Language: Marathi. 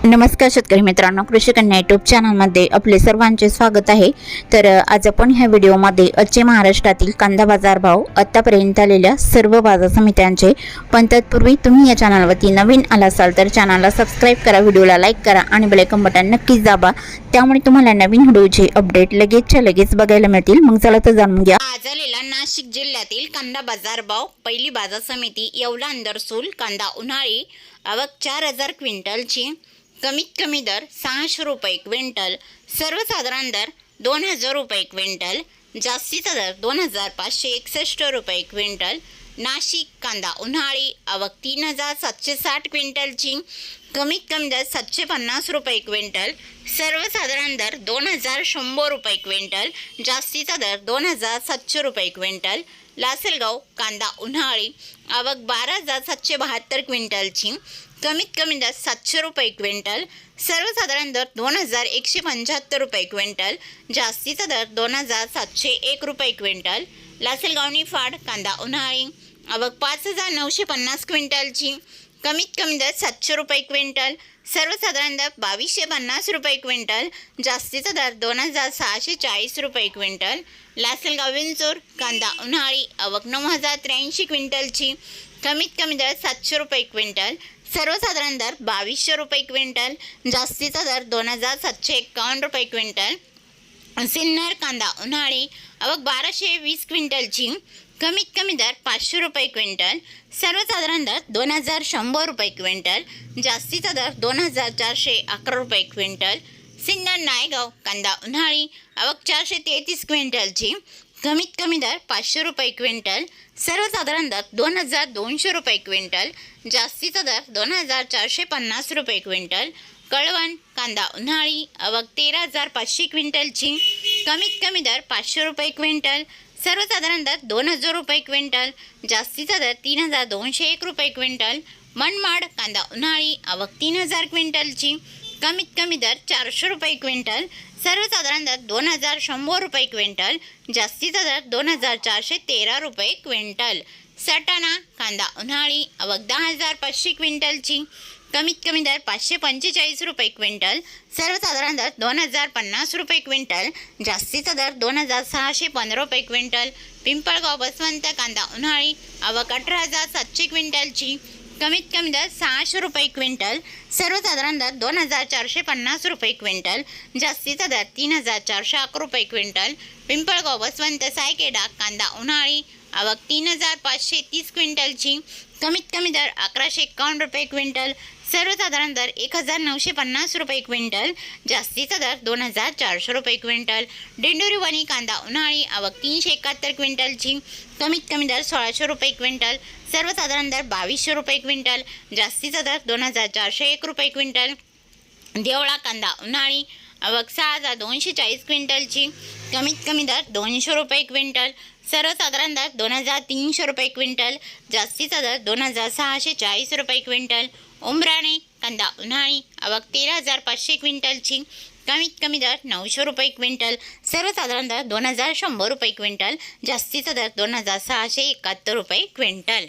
नमस्कार शेतकरी मित्रांनो, कृषी कन्या यूट्यूब चॅनलमध्ये आपले सर्वांचे स्वागत आहे। तर आज आपण ह्या व्हिडिओमध्ये आजचे महाराष्ट्रातील कांदा बाजार भाव, आतापर्यंत आलेल्या सर्व बाजार समित्यांचे, पण तत्पूर्वी तुम्ही या चॅनलवरती नवीन आला असाल तर चॅनलला सबस्क्राइब करा, व्हिडिओला लाईक करा आणि बेल आयकॉन बटन नक्कीच दाबा, त्यामुळे तुम्हाला नवीन व्हिडिओचे अपडेट लगेच बघायला मिळतील। मग चला तर जाणून घ्या। आज आलेला नाशिक जिल्ह्यातील कांदा बाजार भाव। पहिली बाजार समिती येवला अंदरसूल कांदा उन्हाळी, आवक 4000 क्विंटलची, कमीत कमी दर 600 रुपये क्विंटल, सर्वसाधारण दर 2000 रुपये क्विंटल, जास्तीचा दर 2561 रुपये क्विंटल। नाशिक कांदा उन्हाळी, आवक 3760 क्विंटलची, कमीत कमी दर 750 रुपये क्विंटल, सर्वसाधारण दर 2100 रुपये क्विंटल, जास्तीचा दर 2700 रुपये क्विंटल। लासलगाव कांदा उन्हाळी, आवक 12772 क्विंटलची, कमीत कमी दर 700 रुपये क्विंटल, सर्वसाधारण दर 2175 रुपये क्विंटल, जास्तीचा दर 2701 रुपये क्विंटल। लासलगाव निफाड कांदा उन्हाळी, आवक 5950 क्विंटलची, कमीत कमी दर 700 रुपये क्विंटल, सर्वसाधारण दर 2250 रुपये क्विंटल, जास्तीचा दर 2640 रुपये क्विंटल। लासलगाव विंचूर कांदा उन्हाळी, आवक 9083 क्विंटलची, कमीत कमी दर 700 रुपये क्विंटल, सर्वसाधारण दर 2200 रुपये क्विंटल, जास्तीचा दर 2751 रुपये क्विंटल। सिन्नर कांदा उन्हाळी, आवक 1220 क्विंटलची, कमीत कमी दर 500 रुपये क्विंटल, सर्वसाधारण दर 2100 रुपये क्विंटल, जास्तीचा दर 2411 रुपये क्विंटल। सिन्नर नायगाव कांदा उन्हाळी, आवक 433 क्विंटलची, कमीत कमी दर 500 रुपये क्विंटल, सर्वसाधारण दर 2200 रुपये क्विंटल, जास्तीचा दर 2450 रुपये क्विंटल। कळवण कांदा उन्हाळी, आवक 13500 क्विंटलची, कमीत कमी दर 500 रुपये क्विंटल, सर्वसाधारण दर 2000 रुपये क्विंटल, जास्तीचा दर 3201 रुपये क्विंटल। मनमाड कांदा उन्हाळी, आवक 3000 क्विंटलची, कमीत कमी दर 400 रुपये क्विंटल, सर्वसाधारण दर 2100 रुपये क्विंटल, जास्तीचा दर 2413 रुपये क्विंटल। सटाणा कांदा उन्हाळी, आवक 10500 क्विंटलची, कमीत कमी दर 545 रुपये क्विंटल, सर्वसाधारण दर 2050 रुपये क्विंटल, जास्तीचा दर 2615 रुपये क्विंटल। पिंपळगाव बसवंत कांदा उन्हाळी, आवक 18700 क्विंटलची, कमीत कमी दर 600 रुपये क्विंटल, सर्वसाधारण दर 2450 रुपये क्विंटल, जास्तीचा दर 3411 रुपये क्विंटल। पिंपळगाव बसवंत सायकेडा कांदा उन्हाळी, आवक 3530 क्विंटलची, कमीत कमी दर 1151 रुपये क्विंटल, सर्वसाधारण दर 1950 रुपये क्विंटल, जास्तीचा दर 2400 रुपये क्विंटल। दिंडोरी वणी कांदा उन्हाळी, आवक 371 क्विंटलची, कमीत कमी दर 1600 रुपये क्विंटल, सर्वसाधारण दर 2200 रुपये क्विंटल, जास्तीचा दर 2401 रुपये क्विंटल। देवळा कांदा उन्हाळी, आवक 6240 क्विंटलची, कमीत कमी दर 200 रुपये क्विंटल, सर्वसाधारण दर 2300 रुपये क्विंटल, जास्तीचा दर 2640 रुपये क्विंटल। उमराणे कांदा उन्हाळी, आवक 13500 क्विंटलची, कमीत कमी दर 900 रुपये क्विंटल, सर्वसाधारण दर 2100 रुपये क्विंटल, जास्तीचा दर 2671 रुपये क्विंटल।